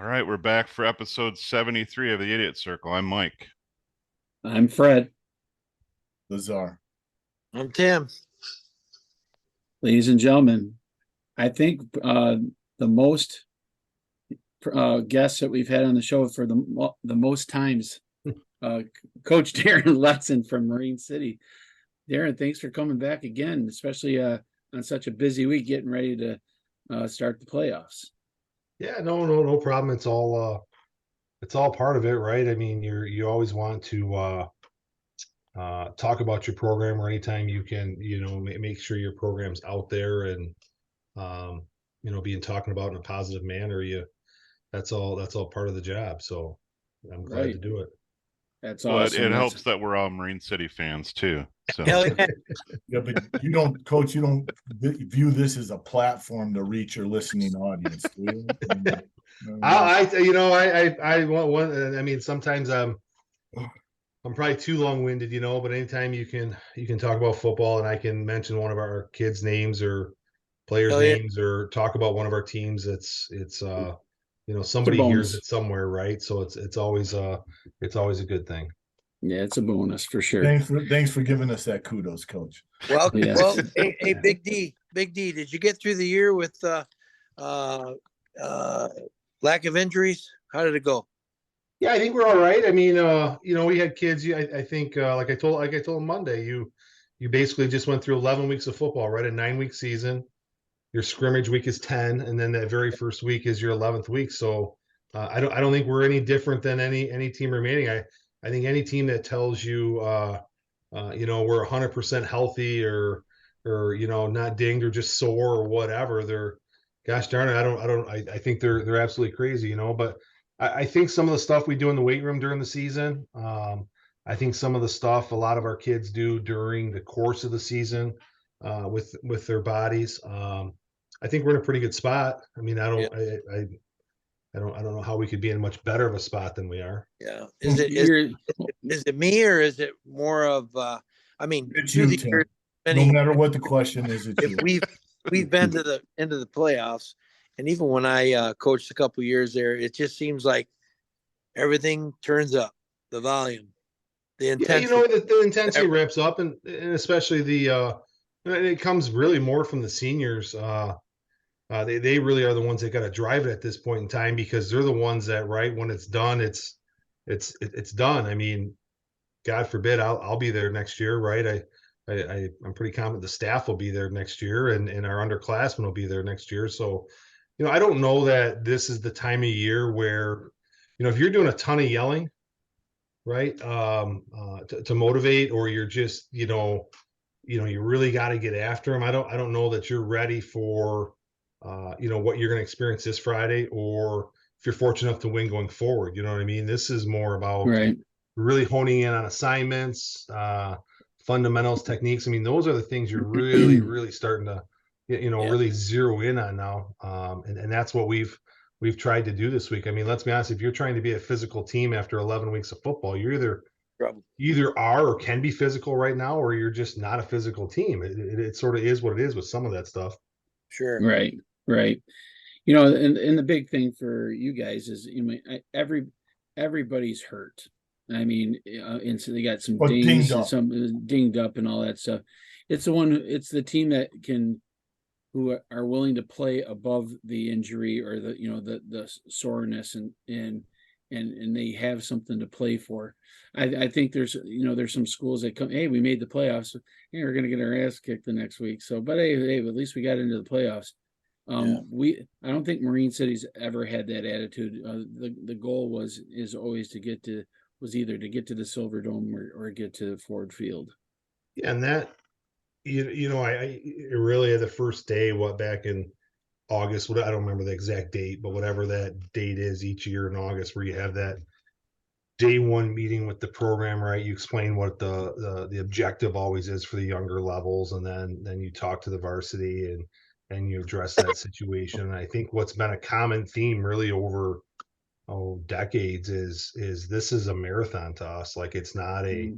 All right, we're back for episode 73 of the Idiot Circle. I'm Mike. I'm Fred. Lazar. I'm Tim. Ladies and gentlemen, I think the most guests that we've had on the show for the most times, Coach Darren Letson from Marine City. Darren, thanks for coming back again, especially on such a busy week, getting ready to start the playoffs. Yeah, no problem. It's all part of it, right? I mean, you always want to talk about your program, or anytime you can, make sure your program's out there and being talking about in a positive manner. That's all part of the job. So I'm glad to do it. That's Well, awesome. it helps that we're all Marine City fans too. So Hell yeah. Yeah, but you don't, Coach, you don't view this as a platform to reach your listening audience, do you? I mean, sometimes I'm probably too long-winded, but anytime you can talk about football and I can mention one of our kids' names or players' names or talk about one of our teams, it's somebody hears it somewhere, right? So it's always a good thing. Yeah, it's a bonus for sure. Thanks for giving us that kudos, Coach. Well, Yes. well, hey, Big D, did you get through the year with lack of injuries? How did it go? Yeah, I think we're all right. I mean, we had kids. I think, like I told them Monday, you basically just went through 11 weeks of football, right? A 9-week season. Your scrimmage week is 10, and then that very first week is your 11th week. So I don't think we're any different than any team remaining. I think any team that tells you, we're 100% healthy or not dinged or just sore or whatever, gosh darn it, I think they're absolutely crazy, But I think some of the stuff we do in the weight room during the season, I think some of the stuff a lot of our kids do during the course of the season with their bodies. I think we're in a pretty good spot. I mean, I don't know how we could be in much better of a spot than we are. Yeah. Is it me, or is it more of It's you, Tim. No matter what the question is, it's if you. we've been to the end of the playoffs, and even when I coached a couple years there, it just seems like everything turns up, the volume, the intensity. The intensity ramps up, and especially it comes really more from the seniors. They really are the ones that got to drive it at this point in time, because they're the ones that, right, when it's done, it's done. I mean, God forbid I'll be there next year, right? I'm pretty confident the staff will be there next year, and our underclassmen will be there next year. So, I don't know that this is the time of year where, if you're doing a ton of yelling, right, to motivate, or you're just, you really got to get after them. I don't know that you're ready for, what you're going to experience this Friday, or if you're fortunate enough to win going forward. You know what I mean? This is more about really honing in on assignments, fundamentals, techniques. I mean, those are the things you're really, really starting to, really zero in on now. And that's what we've tried to do this week. I mean, let's be honest, if you're trying to be a physical team after 11 weeks of football, you're either are or can be physical right now, or you're just not a physical team. It sort of is what it is with some of that stuff. Sure. Right. And the big thing for you guys is, everybody's hurt. I mean, and so they got some dings and some dinged up and all that stuff. It's the team who are willing to play above the injury or the soreness, and they have something to play for. I think there's some schools that come, hey, we made the playoffs. Hey, we're going to get our ass kicked the next week. So, but hey, at least we got into the playoffs. I don't think Marine City's ever had that attitude. The goal is always either to get to the Silver Dome or get to Ford Field. Yeah, and that, I really, the first day, back in August, I don't remember the exact date, but whatever that date is each year in August, where you have that day one meeting with the program, right? You explain what the objective always is for the younger levels, and then you talk to the varsity and you address that situation. And I think what's been a common theme really over decades is this is a marathon to us. Like, it's not a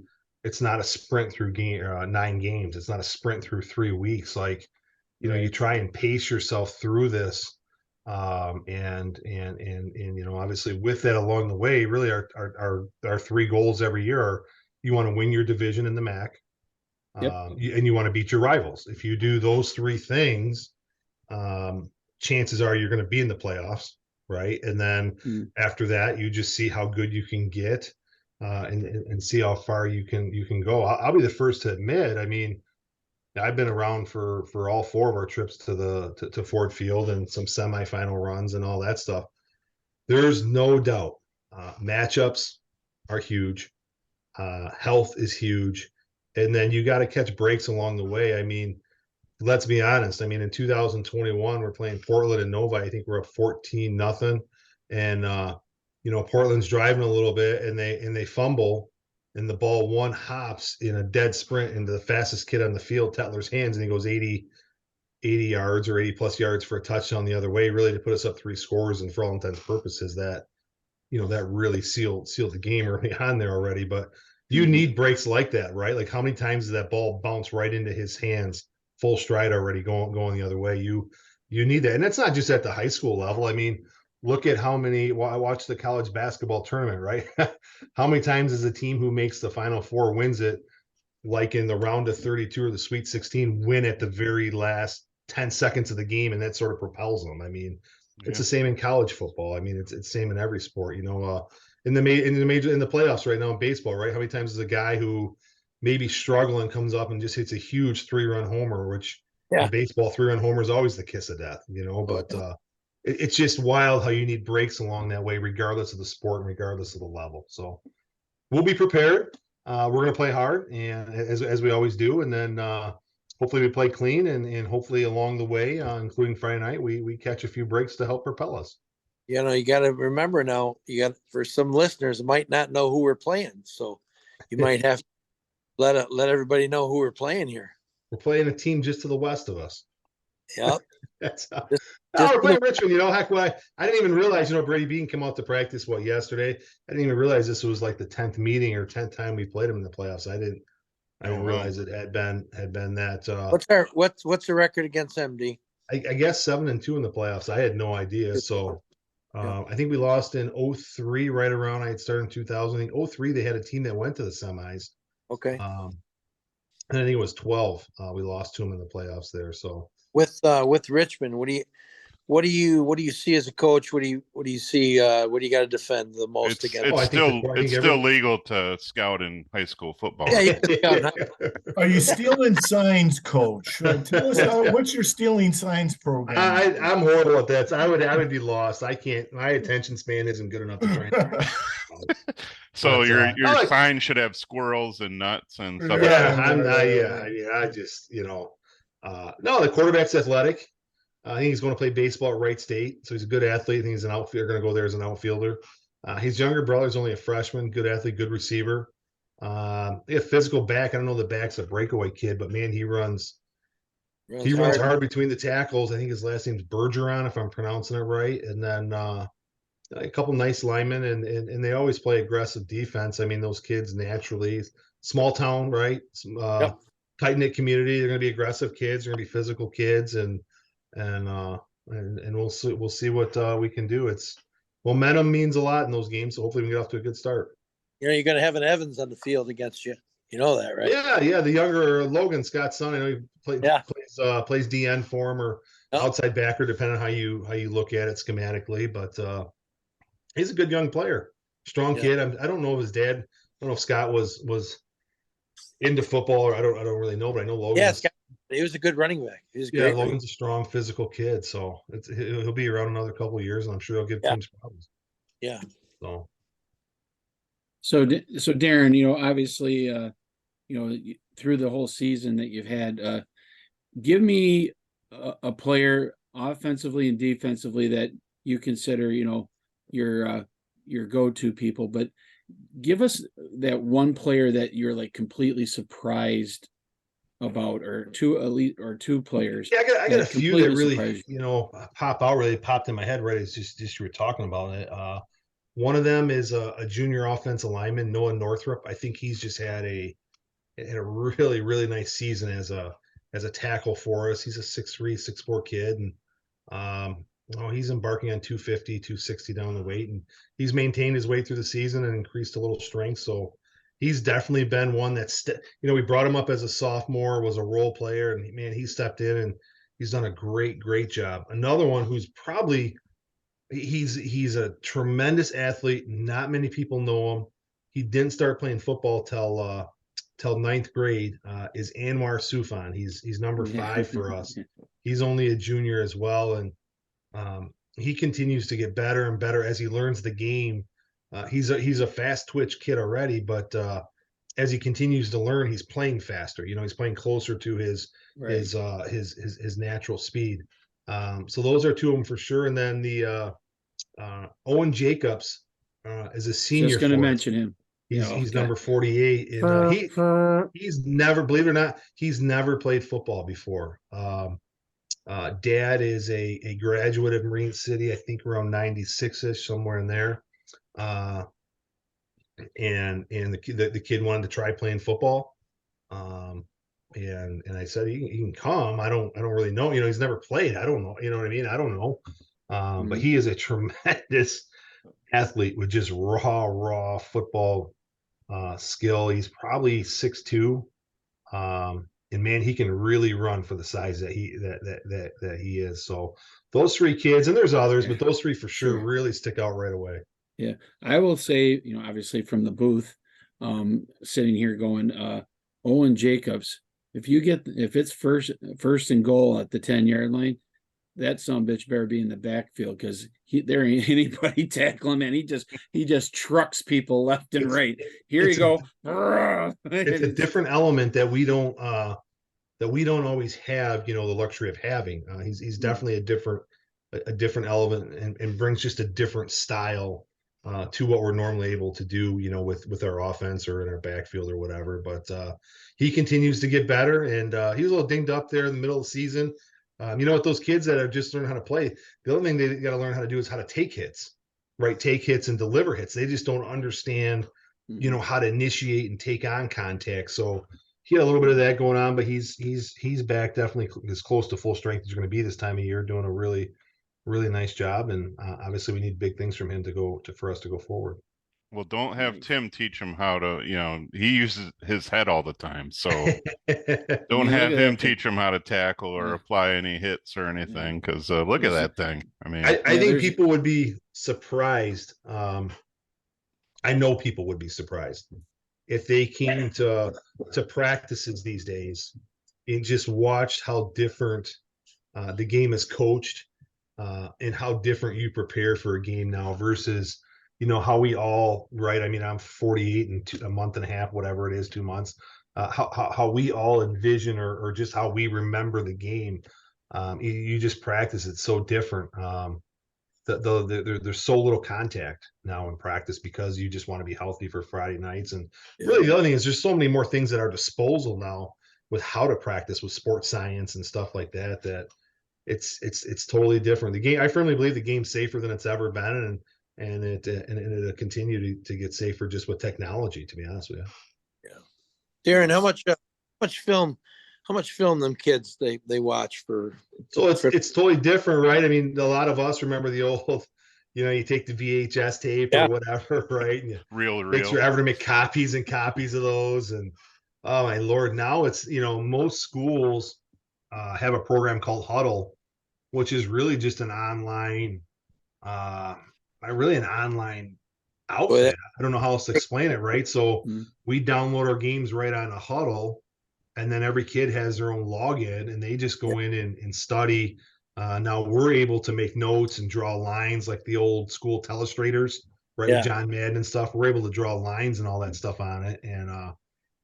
sprint through 9 games. It's not a sprint through 3 weeks. Like, you try and pace yourself through this And obviously with that along the way, really our three goals every year are you want to win your division in the MAC, Yep. and you want to beat your rivals. If you do those three things, chances are you're going to be in the playoffs, right? And then after that, you just see how good you can get, and see how far you can go. I'll be the first to admit. I mean, I've been around for all four of our trips to Ford Field and some semifinal runs and all that stuff. There's no doubt, matchups are huge. Health is huge, and then you got to catch breaks along the way. I mean, let's be honest. I mean, in 2021, we're playing Portland and Nova. I think we're up 14-0, and Portland's driving a little bit, and they fumble, and the ball one hops in a dead sprint into the fastest kid on the field, Tetler's hands, and he goes 80 yards or 80 plus yards for a touchdown the other way, really to put us up 3 scores. And for all intents and purposes, that that really sealed the game early on there already. But you need breaks like that, right? Like how many times does that ball bounce right into his hands, full stride already going the other way? You need that, and that's not just at the high school level. I mean, look at how many. Well, I watched the college basketball tournament, right? How many times is a team who makes the Final Four wins it, like in the round of 32 or the Sweet 16, win at the very last 10 seconds of the game, and that sort of propels them. I mean, it's the same in college football. I mean, it's same in every sport. In the playoffs right now in baseball, right? How many times is a guy who maybe struggling comes up and just hits a huge 3-run homer, which in baseball 3-run homer is always the kiss of death, But it's just wild how you need breaks along that way, regardless of the sport and regardless of the level. So we'll be prepared. We're going to play hard, and as we always do, and then hopefully we play clean, and hopefully along the way, including Friday night, we catch a few breaks to help propel us. You got to remember now, for some listeners might not know who we're playing, so you might have to let everybody know who we're playing here. We're playing a team just to the west of us. Yep. That's we're playing Richmond. Heck, I didn't even realize, Brady Bean came out to practice yesterday. I didn't even realize this was like the 10th meeting or 10th time we played him in the playoffs. I didn't realize it had been that. What's the record against MD? I guess 7-2 in the playoffs. I had no idea. So I think we lost in 2003, right around I had started in 2000. I think 2003 they had a team that went to the semis. Okay. And I think it was 12. We lost to them in the playoffs there. So with Richmond, what do you see as a coach? What do you see? What do you got to defend the most against? It's still legal to scout in high school football. Yeah. Are you stealing signs, Coach? Tell us what's your stealing signs program? I'm horrible at that. So I would be lost. I can't. My attention span isn't good enough to train. So your sign should have squirrels and nuts and stuff. I just no, the quarterback's athletic. I think he's going to play baseball at Wright State, so he's a good athlete. I think he's an outfielder. Going to go there as an outfielder. His younger brother's only a freshman. Good athlete, good receiver. A physical back. I don't know the back's a breakaway kid, but man, he runs hard between the tackles. I think his last name's Bergeron, if I'm pronouncing it right. And then a couple nice linemen, and they always play aggressive defense. I mean, those kids naturally, small town, right? Tight knit community. They're going to be aggressive kids. They're going to be physical kids, and we'll see what we can do. It's momentum means a lot in those games, so hopefully we can get off to a good start. You're going to have an Evans on the field against you. You know that, right? Yeah. The younger Logan, Scott's son. I know he plays DN for him or outside backer, depending on how you look at it schematically. But he's a good young player, strong kid. I don't know if his dad. I don't know if Scott was into football, or I don't really know, but I know Logan. Yeah, Scott, he was a good running back. He was great. Logan's a strong physical kid, so he'll be around another couple of years, and I'm sure he'll give teams problems. Yeah. So Darren, obviously, through the whole season that you've had, give me a player offensively and defensively that you consider, your go-to people, but give us that one player that you're like completely surprised about, or two players. Yeah, I got a few that really, really popped in my head right as just you were talking about it. One of them is a junior offensive lineman, Noah Northrup. I think he's just had a really, really nice season as a tackle for us. He's a 6'3", 6'4" kid, and he's embarking on 250, 260 down the weight, and he's maintained his way through the season and increased a little strength. So he's definitely been one that's, we brought him up as a sophomore, was a role player, and man, he stepped in and he's done a great job. Another one who's probably, he's a tremendous athlete. Not many people know him. He didn't start playing football till ninth grade, is Anwar Sufan. He's number 5 for us. He's only a junior as well. And he continues to get better and better as he learns the game. He's a fast twitch kid already, but as he continues to learn, he's playing faster. He's playing closer to his natural speed. So those are two of them for sure. And then the Owen Jacobs is a senior. Just going to mention him. He's number 48, and he's never, believe it or not, he's never played football before. Dad is a graduate of Marine City, I think around 96ish, somewhere in there. And the kid wanted to try playing football. And I said, he can come. I don't really know. He's never played. I don't know. You know what I mean? I don't know. But he is a tremendous athlete with just raw football skill. He's probably 6'2". And man, he can really run for the size that he is. So those 3 kids, and there's others, but those 3 for sure really stick out right away. Yeah, I will say, obviously from the booth, sitting here going, Owen Jacobs, if it's first and goal at the 10-yard line, that sumbitch better be in the backfield, because there ain't anybody tackling, man. He just trucks people left and right. Here you go. It's a different element that we don't always have, the luxury of having. He's definitely a different element and brings just a different style to what we're normally able to do, with our offense or in our backfield or whatever. But he continues to get better, and he was a little dinged up there in the middle of the season. With those kids that have just learned how to play, the other thing they got to learn how to do is how to take hits, right? Take hits and deliver hits. They just don't understand, how to initiate and take on contact. So he had a little bit of that going on, but he's back, definitely as close to full strength as you're going to be this time of year, doing a really nice job. And obviously we need big things from him for us to go forward. Well, don't have Tim teach him how to, he uses his head all the time. So don't have him teach him how to tackle or apply any hits or anything. Because look at that thing. I mean, I think people would be surprised. I know people would be surprised if they came to practices these days and just watched how different the game is coached and how different you prepare for a game now versus how we all, right? I mean, I'm 48 and a month and a half, whatever it is, 2 months. How we all envision or just how we remember the game. You just practice it so different. There's so little contact now in practice because you just want to be healthy for Friday nights. And really, the other thing is there's so many more things at our disposal now with how to practice with sports science and stuff like that. That it's totally different. The game, I firmly believe the game's safer than it's ever been, and it'll continue to get safer just with technology, to be honest with you. Yeah. Darren, how much film them kids they watch for? So it's totally different, right? I mean, a lot of us remember the old, you take the VHS tape or whatever, right? And real. Make sure ever to make copies and copies of those. And oh my Lord, now it's, most schools have a program called Huddle, which is really just an online, outfit. I don't know how else to explain it, right? So we download our games right on a Huddle, and then every kid has their own login, and they just go in and study. Now we're able to make notes and draw lines like the old school telestrators, right? With John Madden and stuff. We're able to draw lines and all that stuff on it, and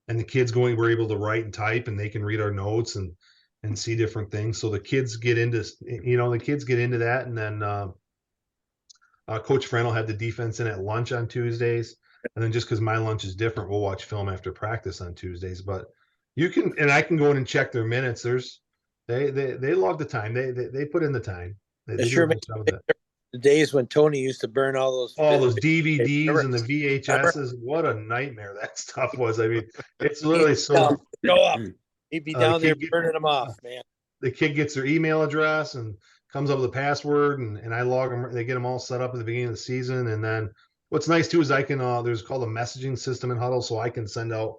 the kids we're able to write and type, and they can read our notes and see different things. So the kids get into that, and then Coach Fran will have the defense in at lunch on Tuesdays, and then just because my lunch is different, we'll watch film after practice on Tuesdays. But I can go in and check their minutes. They log the time. They put in the time. They sure makes the days when Tony used to burn all those DVDs and the VHSs. What a nightmare that stuff was. I mean, it's literally so. Go up. He'd be down there burning them off, man. The kid gets their email address and comes up with a password, and I log them. They get them all set up at the beginning of the season, and then what's nice too is I can there's called a messaging system in Huddle, so I can send out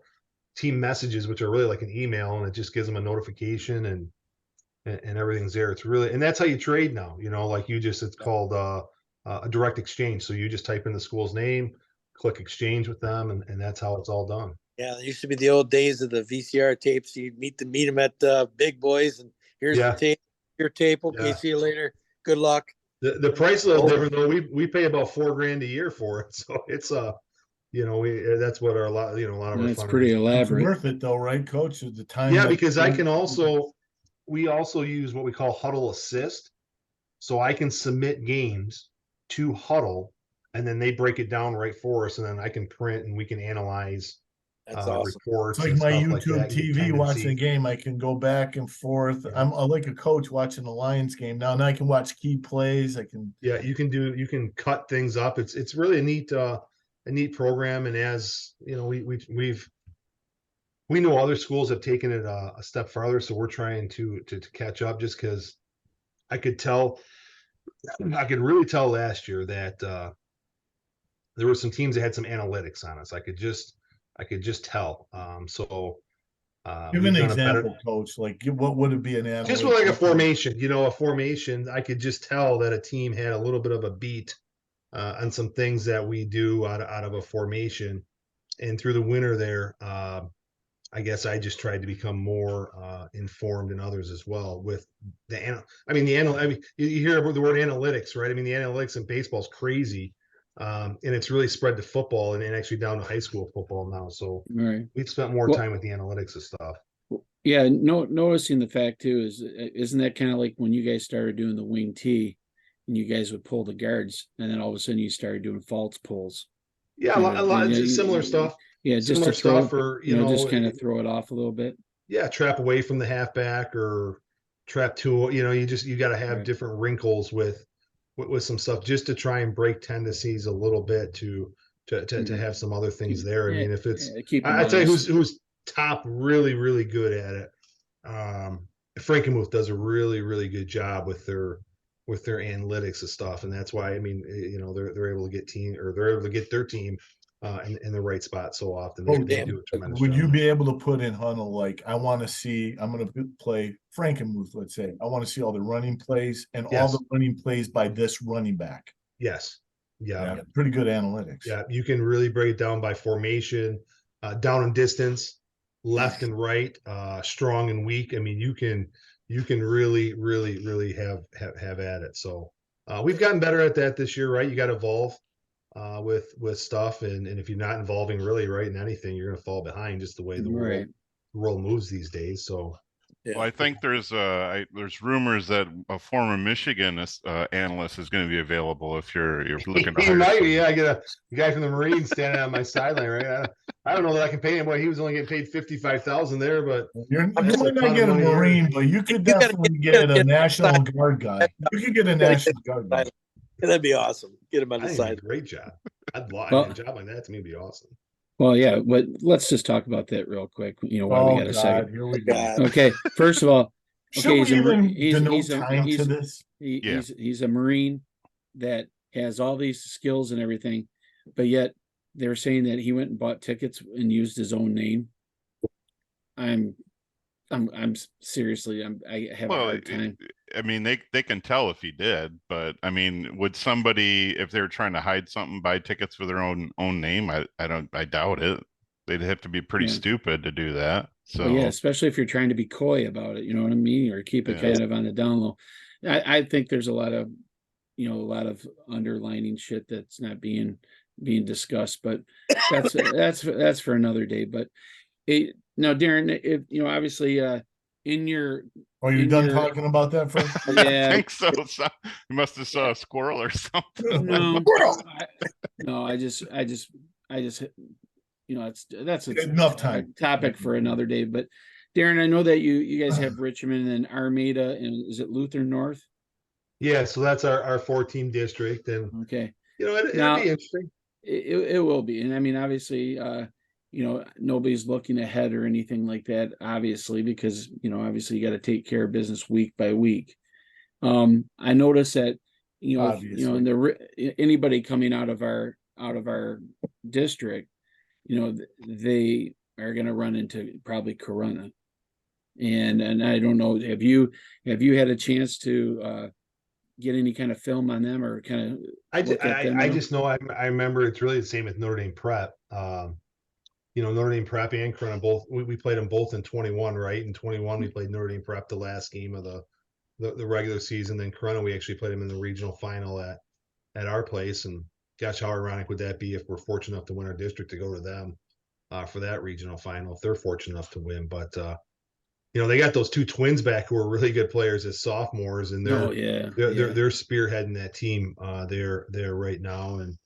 team messages, which are really like an email, and it just gives them a notification and everything's there. It's really, and that's how you trade now. You know, like it's called a direct exchange. So you just type in the school's name, click exchange with them, and that's how it's all done. Yeah, it used to be the old days of the VCR tapes. You'd meet them at Big Boys, and here's the tape, your tape. Okay, see you later. Good luck. The price is a little different though. We pay about $4,000 a year for it, so it's that's what a lot of our That's pretty elaborate. It's worth it though, right, Coach? The time. Yeah, because we also use what we call Huddle Assist, so I can submit games to Huddle, and then they break it down right for us, and then I can print and we can analyze. That's awesome. Reports. It's like my YouTube TV watching a game. I can go back and forth. Yeah. I'm like a coach watching the Lions game now, and I can watch key plays. I can. Yeah, you can cut things up. It's really a neat program, and as you know, we know other schools have taken it a step farther, so we're trying to catch up. Just because I could really tell last year that there were some teams that had some analytics on us. I could just tell. Give an example, Coach. Like, what would it be an analytic? Just like a formation. A formation. I could just tell that a team had a little bit of a beat on some things that we do out of a formation. And through the winter there, I guess I just tried to become more informed than others as well with you hear the word analytics, right? I mean, the analytics in baseball is crazy. And it's really spread to football and actually down to high school football now. So we've spent more time with the analytics of stuff. Yeah, noticing the fact too isn't that kind of like when you guys started doing the wing tee and you guys would pull the guards and then all of a sudden you started doing false pulls. Yeah, a lot similar stuff. Yeah, just to throw stuff for just kind of throw it off a little bit. Yeah, trap away from the halfback or trap two. You got to have different wrinkles with some stuff just to try and break tendencies a little bit to have some other things there. I mean, if it's I tell you who's top really, really good at it. Frankenmuth does a really, really good job with their analytics and stuff. And that's why, I mean, they're able to get their team in the right spot so often. They do a tremendous job. Would you be able to put in Huddle, like, I'm going to play Frankenmuth, let's say. I want to see all the running plays and all the running plays by this running back. Yes. Yeah. Pretty good analytics. Yeah. You can really break it down by formation, down and distance, left and right, strong and weak. I mean, you can really, really, really have at it. So we've gotten better at that this year, right? You got to evolve with stuff, and if you're not involving really right in anything, you're going to fall behind just the way the world moves these days. So well, I think there's rumors that a former Michigan analyst is going to be available if you're looking to hire. I get a guy from the Marines standing on my sideline, right? I don't know that I can pay him. Boy, he was only getting paid $55,000 there, but you might not get a Marine, but you could definitely get a National Guard guy. You could get a National Guard guy. That'd be awesome. Get him on the side. Great job. A job like that to me would be awesome. Well, yeah, but let's just talk about that real quick. While we got a second. Here we go. Okay, first of all, he's a Marine that has all these skills and everything, but yet they're saying that he went and bought tickets and used his own name. I'm seriously, I have a hard time. I mean, they can tell if he did, but I mean, would somebody, if they're trying to hide something, buy tickets for their own name? I doubt it. They'd have to be pretty stupid to do that. So well, yeah, especially if you're trying to be coy about it, you know what I mean, or keep it kind of on the down low. I think there's a lot of underlining shit that's not being discussed, but that's for another day. But now, Darren, obviously, in your you're done talking about that, Frank? Yeah, I think so. You must have saw a squirrel or something. No, I just that's enough time topic for another day. But Darren, I know that you guys have Richmond and Armada, and is it Lutheran North? Yeah, so that's our 14 district, and okay, it'll be interesting. It will be, and I mean, obviously, nobody's looking ahead or anything like that, obviously, because obviously you got to take care of business week by week. I noticed that, Obviously. in anybody coming out of our district, they are going to run into probably Corona. And I don't know, have you had a chance to get any kind of film on them or kind of look at them? I just know I remember it's really the same with Notre Dame Prep. Notre Dame Prep and Corona both we played them both in 21, right? In 21 we played Notre Dame Prep the last game of the regular season. Then Corona we actually played them in the regional final at our place. And gosh, how ironic would that be if we're fortunate enough to win our district to go to them for that regional final if they're fortunate enough to win. But they got those two twins back who are really good players as sophomores, and they're spearheading that team there right now. And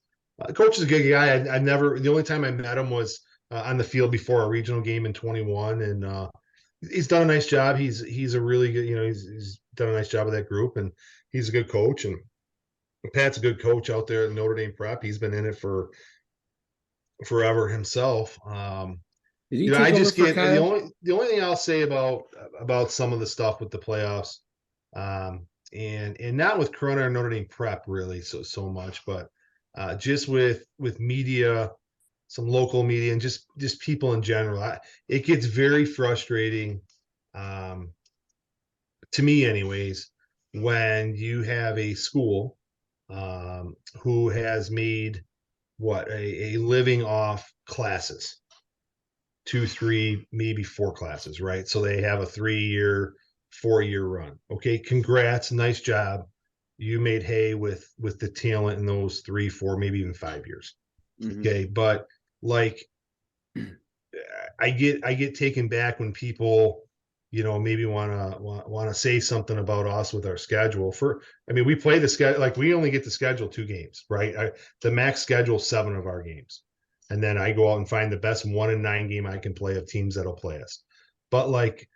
the coach is a good guy. The only time I met him was on the field before a regional game in 21, and he's done a nice job. He's a really good, he's done a nice job with that group, and he's a good coach. And Pat's a good coach out there at Notre Dame Prep. He's been in it for forever himself. Did he I take just over for get Kyle? the only thing I'll say about some of the stuff with the playoffs, and not with Corona or Notre Dame Prep really so much, but just with media, some local media, and just people in general. It gets very frustrating, to me anyways, when you have a school who has made a living off classes, 2, 3, maybe 4 classes, right? So they have a 3-year, 4-year run. Okay, congrats, nice job. You made hay with the talent in those 3, 4, maybe even 5 years. Mm-hmm. Okay, but like I get taken back when people maybe want to say something about us with our schedule. We play the schedule, like we only get to schedule 2 games, right? The max schedule 7 of our games. And then I go out and find the best 1 in 9 game I can play of teams that'll play us. But like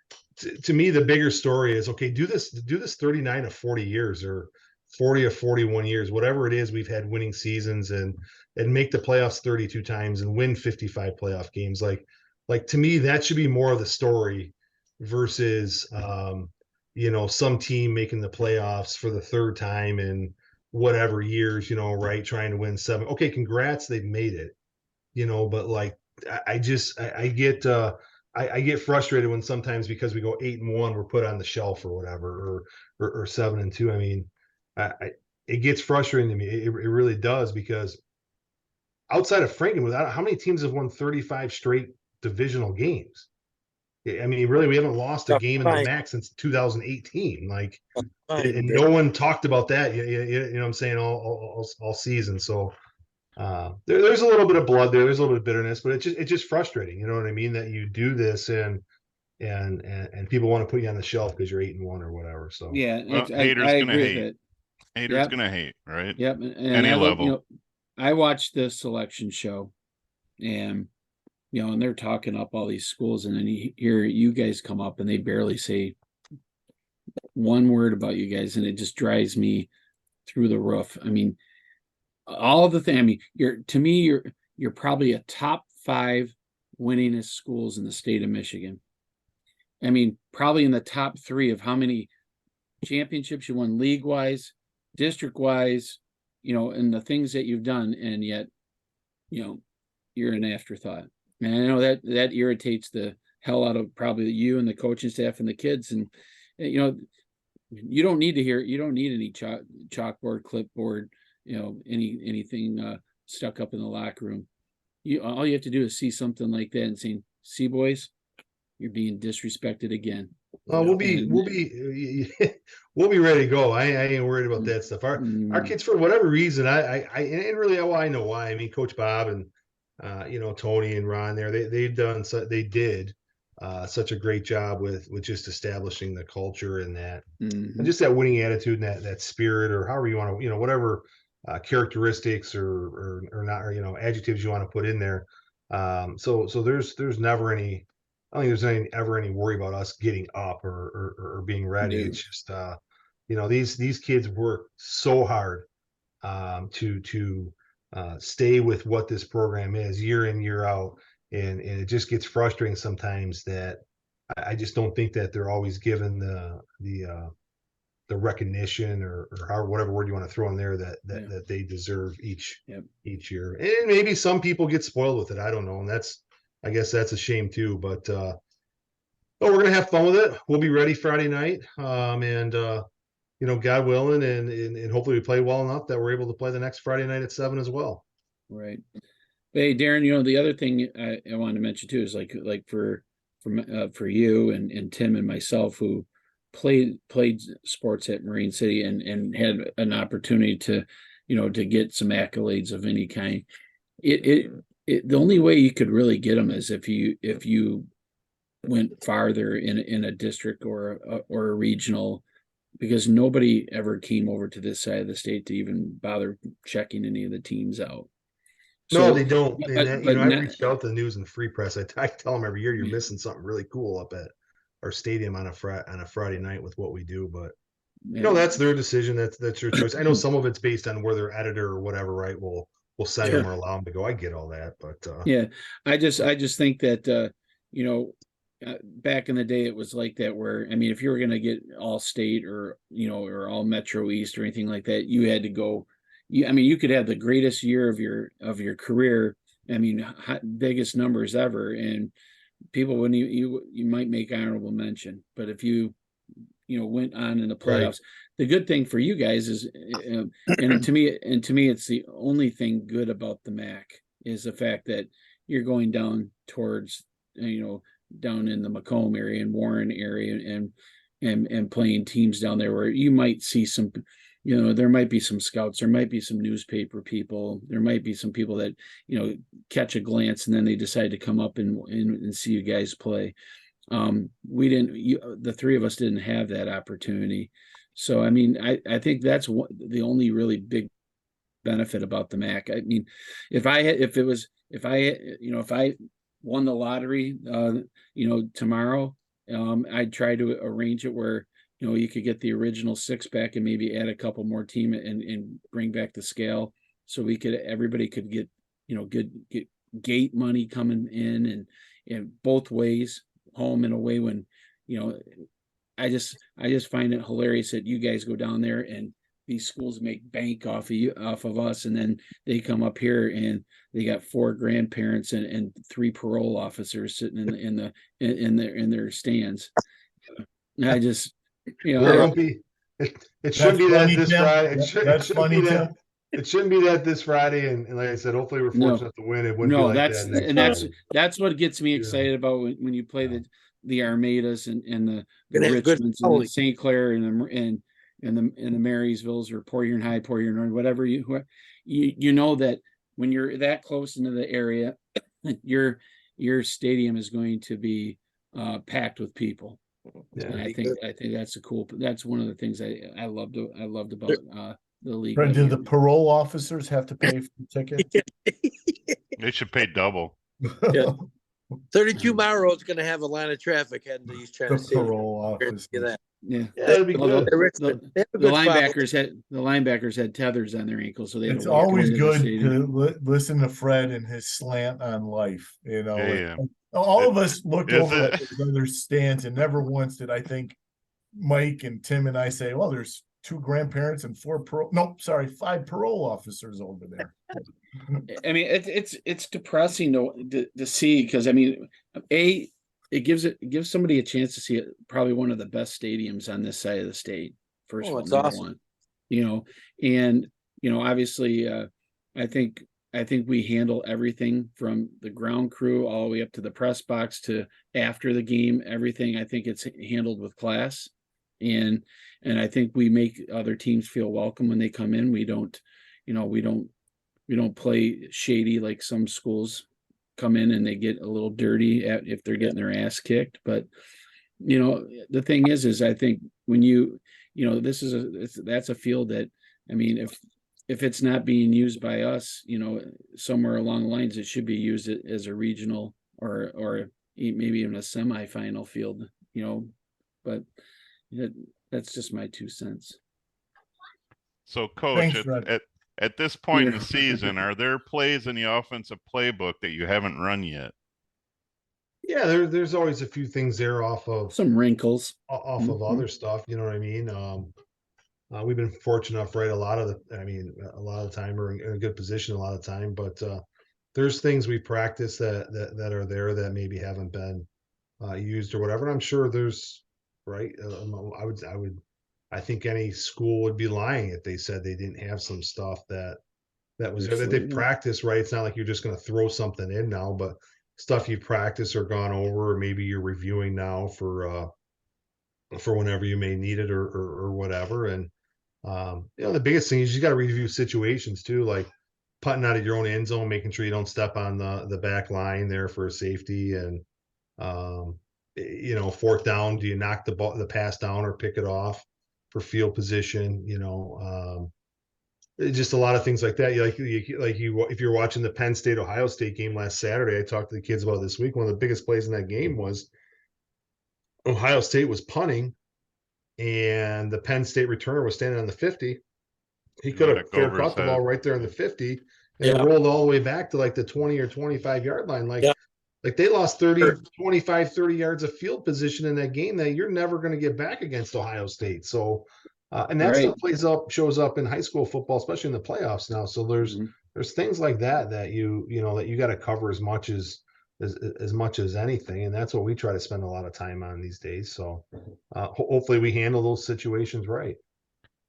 to me, the bigger story is, okay, do this 39 of 40 years or 40 of 41 years, whatever it is. We've had winning seasons and make the playoffs 32 times and win 55 playoff games. Like to me, that should be more of the story versus some team making the playoffs for the 3rd time in whatever years, right, trying to win 7. Okay, congrats, they've made it. But like I get frustrated when sometimes because we go 8-1, we're put on the shelf or whatever, or 7-2. It gets frustrating to me. It really does, because outside of Franklin, how many teams have won 35 straight divisional games? Really, we haven't lost a game in the MAC since 2018. Like, and no one talked about that. You know what I'm saying, all season. So there's a little bit of blood there. There's a little bit of bitterness, but it's just frustrating. You know what I mean? That you do this and people want to put you on the shelf because you're 8-1 or whatever. So yeah, haters I gonna agree hate. with it. Haters gonna hate, right? Yep. And any level. I watched the selection show, and and they're talking up all these schools, and then you hear you guys come up and they barely say one word about you guys, and it just drives me through the roof. All the thing. You're probably a top 5 winningest schools in the state of Michigan. Probably in the top 3 of how many championships you won league wise, district wise, and the things that you've done, and yet, you're an afterthought. And I know that irritates the hell out of probably you and the coaching staff and the kids. And you don't need any chalkboard, clipboard, anything stuck up in the locker room. All you have to do is see something like that and saying, "See, boys, you're being disrespected again." We'll be ready to go. I ain't worried about that stuff. Our kids, for whatever reason, and really, I know why. Coach Bob and Tony and Ron there, they did such a great job with just establishing the culture and that, and just that winning attitude and that spirit, or however you want to, whatever characteristics or not, or adjectives you want to put in there. So there's never any. I don't think there's ever any worry about us getting up or being ready. Dude. It's just these kids work so hard to stay with what this program is year in, year out, and it just gets frustrating sometimes that I just don't think that they're always given the recognition or how, whatever word you want to throw in there that they deserve each year. And maybe some people get spoiled with it. I don't know. And I guess that's a shame too, but we're going to have fun with it. We'll be ready Friday night. And God willing, and hopefully we play well enough that we're able to play the next Friday night at 7 as well. Right. Hey, Darren, the other thing I wanted to mention too is like for you and Tim and myself who played sports at Marine City and had an opportunity to, to get some accolades of any kind. The only way you could really get them is if you went farther in a district or a regional, because nobody ever came over to this side of the state to even bother checking any of the teams out. No, they don't. And I reached out to the News and Free Press. I tell them every year, you're missing something really cool up at our stadium on a Friday night with what we do. But that's their decision. That's their choice. I know some of it's based on where their editor or whatever, right? Will send them or allow them to go. I get all that, but I just think that back in the day it was like that, where if you were going to get all state or all Metro East or anything like that, you had to go. You could have the greatest year of your career. Biggest numbers ever, and people wouldn't you might make honorable mention. But if you went on in the playoffs, right. The good thing for you guys is, and to me, it's the only thing good about the MAC is the fact that you're going down towards down in the Macomb area and Warren area and playing teams down there where you might see some. There might be some scouts, there might be some newspaper people, there might be some people that, catch a glance and then they decide to come up and see you guys play. We didn't, the three of us didn't have that opportunity. So, I think that's the only really big benefit about the MAC. If I won the lottery, tomorrow, I'd try to arrange it where, you could get the original 6 back and maybe add a couple more team and bring back the scale, so everybody could get, good gate money coming in and both ways, home and away. When, I just find it hilarious that you guys go down there and these schools make bank off of us, and then they come up here and they got 4 grandparents and 3 parole officers sitting in their stands. I just. It shouldn't be that this Friday. That's funny, Tim. It shouldn't be that this Friday, and like I said, hopefully we're fortunate to win. It wouldn't be like that. That's what gets me excited about when you play the Armadas and the Richmonds and the St. Clair and the Marysvilles or Port High, Port North, whatever you know that when you're that close into the area, your stadium is going to be packed with people. Yeah, and I think that's one of the things I loved about the league. Fred, do the parole officers have to pay for the ticket? They should pay double. 32 Mile Road is going to have a line of traffic heading to East China City. Parole officers. That'd be good. The linebackers had tethers on their ankles, so it's always good to listen to Fred and his slant on life. All of us looked over at the other stands, and never once did I think Mike and Tim and I say, well, there's 2 grandparents and 5 parole officers over there. It's depressing to see, because it gives somebody a chance to see probably one of the best stadiums on this side of the state. First it's awesome. Obviously, I think we handle everything from the ground crew all the way up to the press box to after the game. Everything, I think it's handled with class, and I think we make other teams feel welcome when they come in. We don't play shady like some schools come in and they get a little dirty if they're getting their ass kicked. But the thing is I think when that's a field that, if it's not being used by us, somewhere along the lines, it should be used as a regional or maybe even a semifinal field, but that's just my 2 cents. So, Coach, at this point in the season, are there plays in the offensive playbook that you haven't run yet? Yeah, there's always a few things there off of some wrinkles, off of other stuff. You know what I mean? We've been fortunate enough, right? A lot of the time we're in a good position a lot of the time, but there's things we practice that are there that maybe haven't been used or whatever. And I'm sure there's right. I think any school would be lying if they said they didn't have some stuff that was there that they practice, right? It's not like you're just going to throw something in now, but stuff you practice or gone over, or maybe you're reviewing now for whenever you may need it or whatever. And the biggest thing is you got to review situations too, like putting out of your own end zone, making sure you don't step on the back line there for a safety, and fourth down, do you knock the pass down or pick it off for field position? Just a lot of things like that. If you're watching the Penn State Ohio State game last Saturday, I talked to the kids about this week. One of the biggest plays in that game was Ohio State was punting, and the Penn State returner was standing on the 50. He could have fair caught the ball right there on the 50, and it rolled all the way back to like the 20 or 25 yard line. Like they lost 25, 30 yards of field position in that game that you're never going to get back against Ohio State. So, and that stuff shows up in high school football, especially in the playoffs now. So there's things like that you got to cover as much as anything. And that's what we try to spend a lot of time on these days. So hopefully we handle those situations right.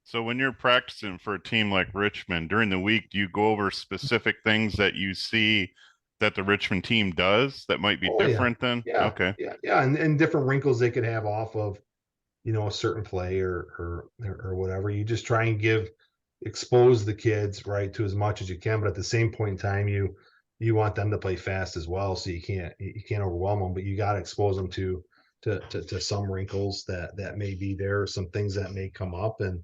So when you're practicing for a team like Richmond during the week, do you go over specific things that you see that the Richmond team does that might be different than? Okay. Yeah. And different wrinkles they could have off of, a certain play or whatever. You just try and expose the kids right to as much as you can, but at the same point in time, you want them to play fast as well. So you can't overwhelm them, but you got to expose them to some wrinkles that may be there, some things that may come up. And,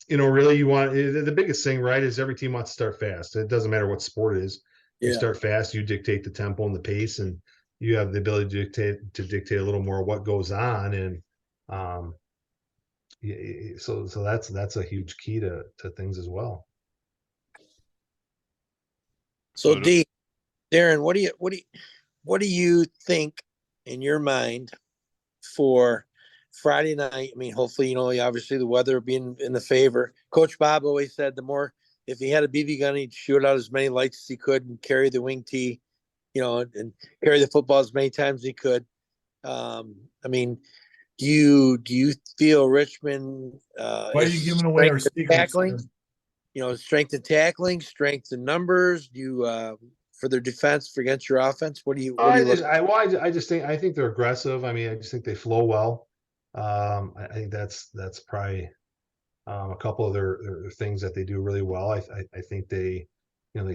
really you want the biggest thing, right, is every team wants to start fast. It doesn't matter what sport it is. You start fast, you dictate the tempo and the pace, and you have the ability to dictate a little more what goes on. And so that's a huge key to things as well. So Darren, what do you think in your mind for Friday night? I mean, hopefully, obviously the weather being in the favor. Coach Bob always said if he had a BB gun, he'd shoot out as many lights as he could and carry the wing tee, and carry the football as many times as he could. I mean, do you feel Richmond why are you giving away our secrets? Tackling, strength in tackling, strength in numbers, do you for their defense against your offense? What do you I think they're aggressive. I mean, I just think they flow well. I think that's probably a couple of their things that they do really well. I think they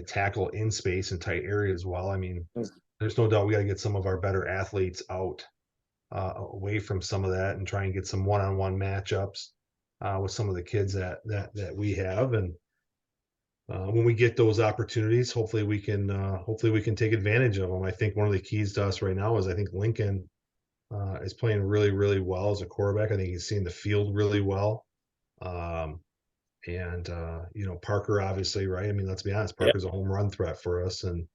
tackle in space and tight areas well. I mean, there's no doubt we got to get some of our better athletes out away from some of that and try and get some one-on-one matchups with some of the kids that we have. And when we get those opportunities, hopefully we can take advantage of them. I think one of the keys to us right now is I think Lincoln is playing really, really well as a quarterback. I think he's seeing the field really well. Parker, obviously, right? I mean, let's be honest, Parker's a home run threat for us. And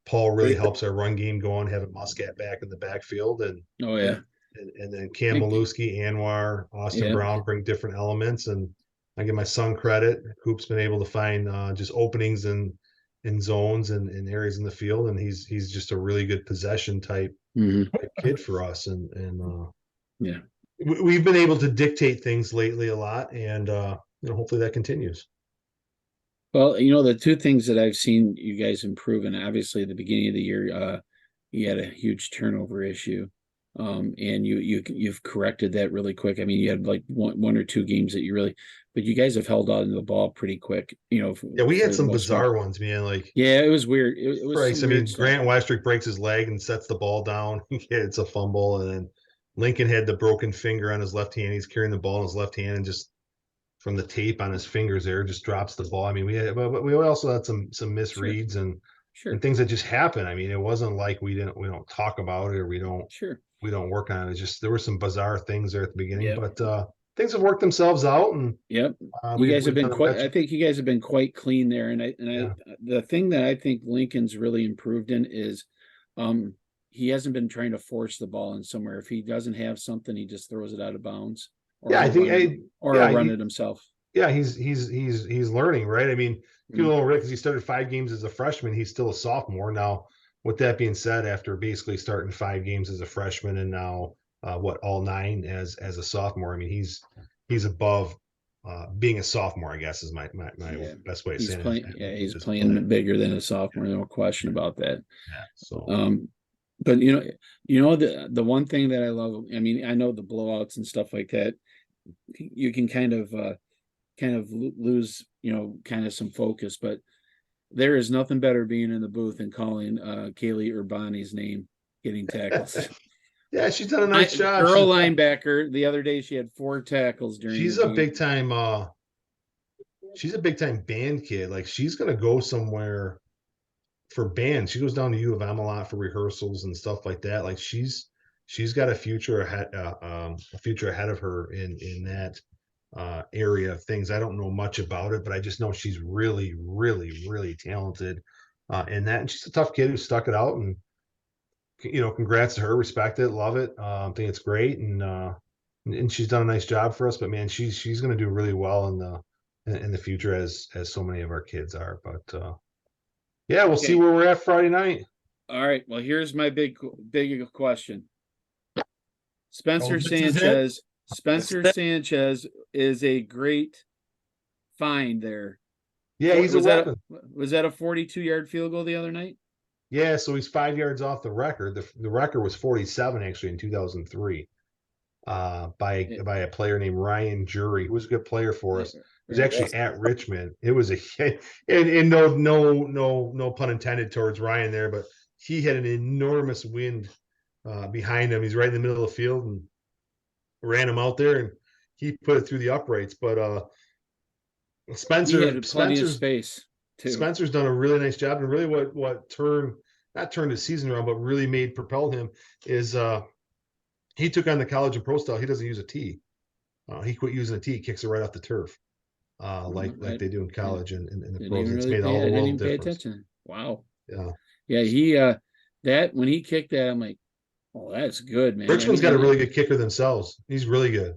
Paul really helps our run game going, having Muscat back in the backfield. And and then Cam Maluski, Anwar, Austin Brown bring different elements. And I give my son credit. Coop's been able to find just openings in zones and in areas in the field. And he's just a really good possession type kid for us. And we've been able to dictate things lately a lot, and hopefully that continues. Well, the two things that I've seen you guys improve, and obviously at the beginning of the year, you had a huge turnover issue, and you've corrected that really quick. I mean, you had like one or two games that but you guys have held on to the ball pretty quick. We had some bizarre ones, man. Like, it was weird. It was right. I mean, Grant Westrick breaks his leg and sets the ball down. It's a fumble, and then Lincoln had the broken finger on his left hand. He's carrying the ball in his left hand, and just from the tape on his fingers there, just drops the ball. I mean, we also had some misreads and things that just happen. I mean, it wasn't like we don't talk about it or we don't work on it. It's just there were some bizarre things there at the beginning, but things have worked themselves out. And you guys have been quite. I think you guys have been quite clean there. And the thing that I think Lincoln's really improved in is, he hasn't been trying to force the ball in somewhere. If he doesn't have something, he just throws it out of bounds. or Yeah, I think run it himself. Yeah, he's learning, right? I mean, people don't because he started 5 games as a freshman. He's still a sophomore now. With that being said, after basically starting 5 games as a freshman and now all 9 as a sophomore, I mean he's above being a sophomore, I guess is my best way of saying it. He's playing bigger than a sophomore, no question about that. Yeah. So but the one thing that I love, I mean, I know the blowouts and stuff like that, you can kind of lose, kind of some focus, but there is nothing better being in the booth and calling Kaylee Urbani's name, getting tackles. Yeah, she's done a nice job. Girl linebacker. The other day she had 4 tackles during. She's a big time. She's a big time band kid. Like she's gonna go somewhere for band. She goes down to U of M a lot for rehearsals and stuff like that. Like she's got a future ahead of her in that area of things. I don't know much about it, but I just know she's really, really, really talented in that. And she's a tough kid who stuck it out, and congrats to her, respect it, love it. Think it's great, and she's done a nice job for us. But man, she's going to do really well in the future as so many of our kids are. But yeah, we'll see where we're at Friday night. All right. Well, here's my big question. Spencer Sanchez. Spencer Sanchez is a great find there. Yeah, he's a weapon. Was that a 42-yard field goal the other night? Yeah, so he's 5 yards off the record. The record was 47 actually in 2003, by a player named Ryan Jury, who was a good player for us. It was actually at Richmond. It was and no pun intended towards Ryan there, but he had an enormous wind behind him. He's right in the middle of the field and ran him out there, and he put it through the uprights. But Spencer's space too. Spencer's done a really nice job, and really what turned his season around, but really propelled him is he took on the college and pro style. He doesn't use a tee. He quit using a tee, kicks it right off the turf, like they do in college and the pros. It's made all the world difference. Wow. Yeah. He that when he kicked that, I'm like, oh, that's good, man. Richmond's got a really good kicker themselves. He's really good.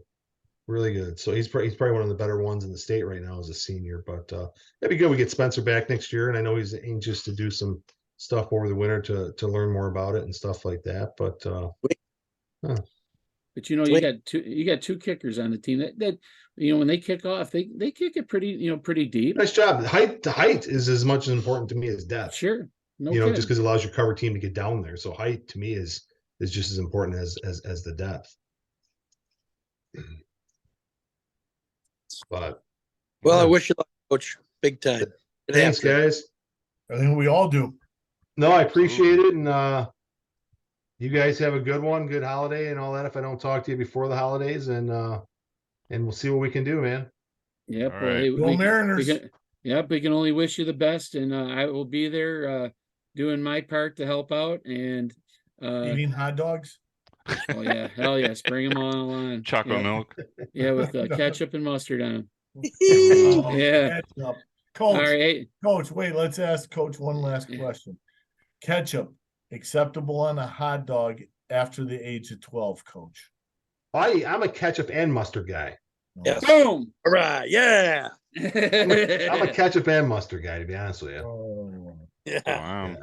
Really good. So he's probably one of the better ones in the state right now as a senior. But that'd be good. We get Spencer back next year, and I know he's anxious to do some stuff over the winter to learn more about it and stuff like that. But you got 2 kickers on the team that when they kick off, they kick it pretty deep. Nice job. The height is as much as important to me as depth. Sure. Just because it allows your cover team to get down there. So height to me is just as important as the depth. But I wish you luck, Coach. Big time. Thanks, guys. I think we all do. No, I appreciate it, and you guys have a good one, good holiday, and all that. If I don't talk to you before the holidays, and we'll see what we can do, man. Yep. All right. Go Mariners. We can only wish you the best, and I will be there doing my part to help out and eating hot dogs. Oh yeah, hell yes! Bring them on along. Chocolate milk. Yeah, with ketchup and mustard on them. Yeah. Ketchup. Coach. All right. Coach, wait. Let's ask Coach one last question. Ketchup acceptable on a hot dog after the age of 12, Coach? I'm a ketchup and mustard guy. Yes. Boom. All right. Yeah. I'm a ketchup and mustard guy, to be honest with you. Oh. Yeah. Wow.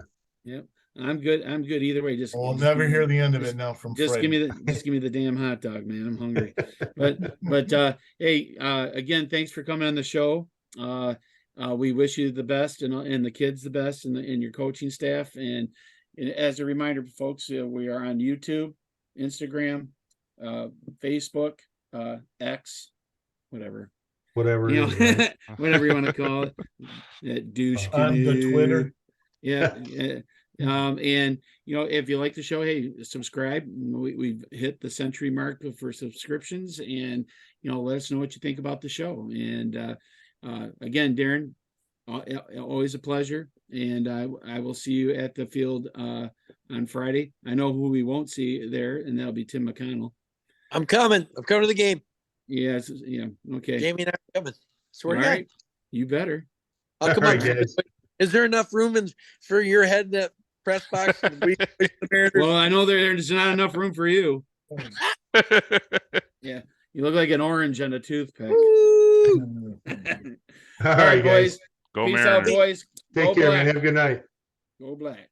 Yep. I'm good either way. I'll never hear the end of it now from just Fred. give me the damn hot dog, man. I'm hungry. but hey, again, thanks for coming on the show. We wish you the best and the kids the best and your coaching staff. And as a reminder, folks, we are on YouTube, Instagram, Facebook, X, whatever Whatever it is, right? whatever you want to call it. That douche on the Twitter. Yeah. And if you like the show, hey, subscribe. We've hit the century mark for subscriptions, and let us know what you think about the show. And again, Darren, always a pleasure. And I will see you at the field on Friday. I know who we won't see there, and that'll be Tim McConnell. I'm coming to the game. Yes, okay. Jamie and I are coming. Swear All to God. right. You better. I'll come up. Is there enough room for your head in that press box? Well, I know there's not enough room for you. Yeah. You look like an orange on a toothpick. Woo! All right, boys. guys. Go Peace Mariners. out, boys. Take Go care, black. man. Have a good night. Go black.